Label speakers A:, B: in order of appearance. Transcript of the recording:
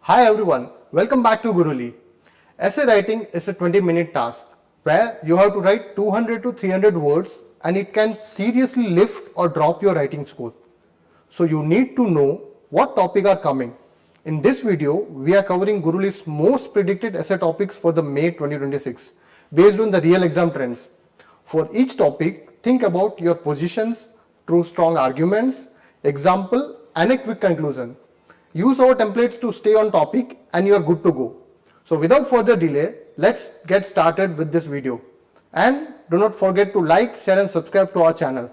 A: Hi everyone, welcome back to Gurully. Essay writing is a 20-minute task where you have to write 200 to 300 words and it can seriously lift or drop your writing score. So you need to know what topics are coming. In this video, we are covering Gurully's most predicted essay topics for the May 2026 based on the real exam trends. For each topic, think about your positions, true strong arguments, example and a quick conclusion. Use our templates to stay on topic and you are good to go. So without further delay, let's get started with this video. And do not forget to like, share and subscribe to our channel.